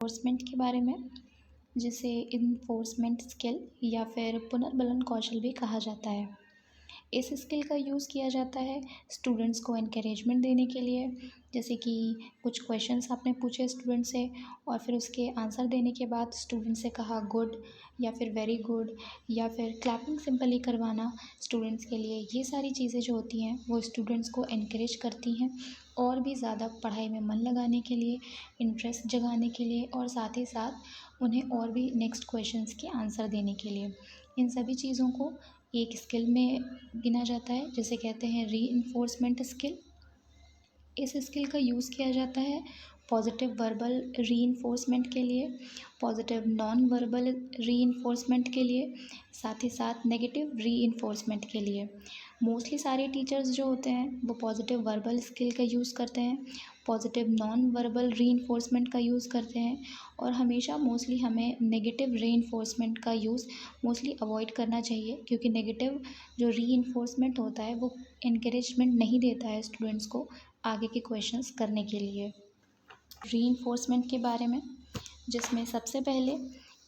Enforcement के बारे में, जिसे इन्फोर्समेंट स्किल या फिर पुनर्बलन कौशल भी कहा जाता है। इस स्किल का यूज़ किया जाता है स्टूडेंट्स को एनकरेजमेंट देने के लिए, जैसे कि कुछ क्वेश्चंस आपने पूछे स्टूडेंट से और फिर उसके आंसर देने के बाद स्टूडेंट से कहा गुड या फिर वेरी गुड या फिर क्लैपिंग सिंपली करवाना स्टूडेंट्स के लिए। ये सारी चीज़ें जो होती हैं वो स्टूडेंट्स को एनकरेज करती हैं और भी ज़्यादा पढ़ाई में मन लगाने के लिए, इंटरेस्ट जगाने के लिए और साथ ही साथ उन्हें और भी नेक्स्ट क्वेश्चंस के आंसर देने के लिए। इन सभी चीज़ों को एक स्किल में गिना जाता है जिसे कहते हैं रीइंफोर्समेंट स्किल। इस स्किल का यूज़ किया जाता है पॉजिटिव वर्बल रीइंफोर्समेंट के लिए, पॉजिटिव नॉन वर्बल रीइंफोर्समेंट के लिए, साथ ही साथ नेगेटिव रीइंफोर्समेंट के लिए। मोस्टली सारे टीचर्स जो होते हैं वो पॉजिटिव वर्बल स्किल का यूज़ करते हैं, पॉजिटिव नॉन वर्बल रीइंफोर्समेंट का यूज़ करते हैं और हमेशा मोस्टली हमें नेगेटिव रीइंफोर्समेंट का यूज़ मोस्टली अवॉइड करना चाहिए, क्योंकि नेगेटिव जो रीइंफोर्समेंट होता है वो इनकरेजमेंट नहीं देता है स्टूडेंट्स को आगे के क्वेश्चंस करने के लिए। रीइंफोर्समेंट के बारे में, जिसमें सबसे पहले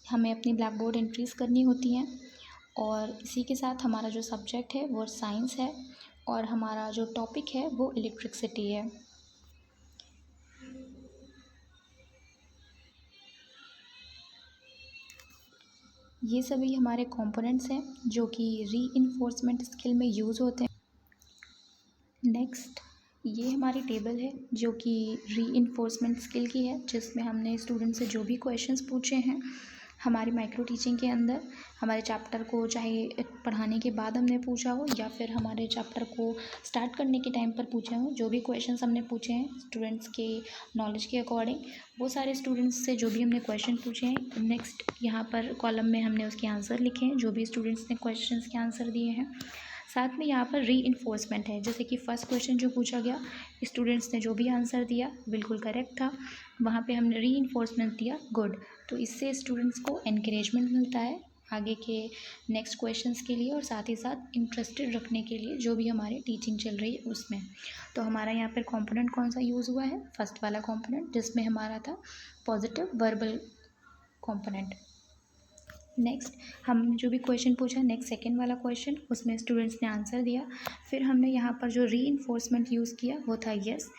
हमें अपनी ब्लैक बोर्ड एंट्रीज़ करनी होती हैं और इसी के साथ हमारा जो सब्जेक्ट है वो साइंस है और हमारा जो टॉपिक है वो इलेक्ट्रिसिटी है। ये सभी हमारे कंपोनेंट्स हैं जो कि रीइंफोर्समेंट स्किल में यूज़ होते हैं। नेक्स्ट, ये हमारी टेबल है जो कि रीइंफोर्समेंट स्किल की है, जिसमें हमने स्टूडेंट से जो भी क्वेश्चंस पूछे हैं हमारी माइक्रो टीचिंग के अंदर, हमारे चैप्टर को चाहे पढ़ाने के बाद हमने पूछा हो या फिर हमारे चैप्टर को स्टार्ट करने के टाइम पर पूछे हों, जो भी क्वेश्चंस हमने पूछे हैं स्टूडेंट्स के नॉलेज के अकॉर्डिंग, वो सारे स्टूडेंट्स से जो भी हमने क्वेश्चन पूछे हैं नेक्स्ट यहाँ पर कॉलम में हमने उसके आंसर लिखे हैं, जो भी स्टूडेंट्स ने क्वेश्चंस के आंसर दिए हैं। साथ में यहाँ पर रीइंफोर्समेंट है, जैसे कि फर्स्ट क्वेश्चन जो पूछा गया स्टूडेंट्स ने जो भी आंसर दिया बिल्कुल करेक्ट था, वहाँ पे हमने रीइंफोर्समेंट दिया गुड। तो इससे स्टूडेंट्स को एनकरेजमेंट मिलता है आगे के नेक्स्ट क्वेश्चंस के लिए और साथ ही साथ इंटरेस्टेड रखने के लिए जो भी हमारी टीचिंग चल रही है उसमें। तो हमारा यहाँ पर कॉम्पोनेंट कौन सा यूज़ हुआ है, फर्स्ट वाला कॉम्पोनेंट जिसमें हमारा था पॉजिटिव वर्बल कॉम्पोनेंट। नेक्स्ट हमने जो भी क्वेश्चन पूछा, नेक्स्ट सेकंड वाला क्वेश्चन, उसमें स्टूडेंट्स ने आंसर दिया। फिर हमने यहाँ पर जो रीइंफोर्समेंट यूज़ किया वो था यस,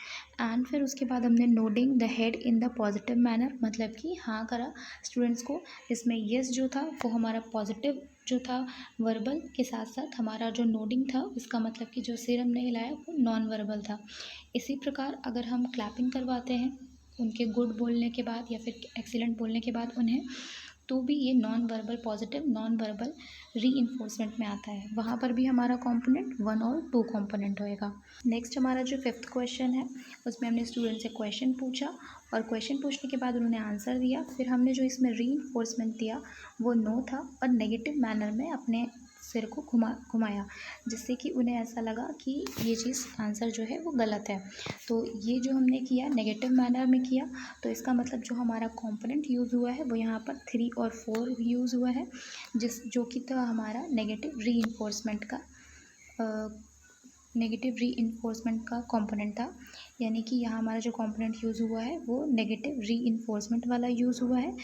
एंड फिर उसके बाद हमने nodding the head in the positive manner, मतलब कि हाँ करा स्टूडेंट्स को। इसमें यस जो था वो हमारा पॉजिटिव जो था वर्बल के साथ साथ हमारा जो नोडिंग था उसका मतलब कि जो सिर हमने हिलाया वो नॉन वर्बल था। इसी प्रकार अगर हम क्लैपिंग करवाते हैं उनके गुड बोलने के बाद या फिर एक्सीलेंट बोलने के बाद उन्हें, तो भी ये non verbal positive non verbal reinforcement में आता है। वहाँ पर भी हमारा कंपोनेंट 1 और 2 कंपोनेंट होएगा। नेक्स्ट हमारा जो फिफ्थ क्वेश्चन है उसमें हमने स्टूडेंट से क्वेश्चन पूछा और क्वेश्चन पूछने के बाद उन्होंने आंसर दिया। फिर हमने जो इसमें रीइंफोर्समेंट दिया वो नो था और नेगेटिव मैनर में अपने सिर को घुमाया, जिससे कि उन्हें ऐसा लगा कि ये चीज़ आंसर जो है वो गलत है। तो ये जो हमने किया नेगेटिव मैनर में किया, तो इसका मतलब जो हमारा कंपोनेंट यूज़ हुआ है वो यहाँ पर 3 और 4 यूज़ हुआ है, जो कि था हमारा नेगेटिव रीइंफोर्समेंट का कंपोनेंट था। यानी कि यहाँ हमारा जो कंपोनेंट यूज़ हुआ है वो नेगेटिव रीइंफोर्समेंट वाला यूज़ हुआ है।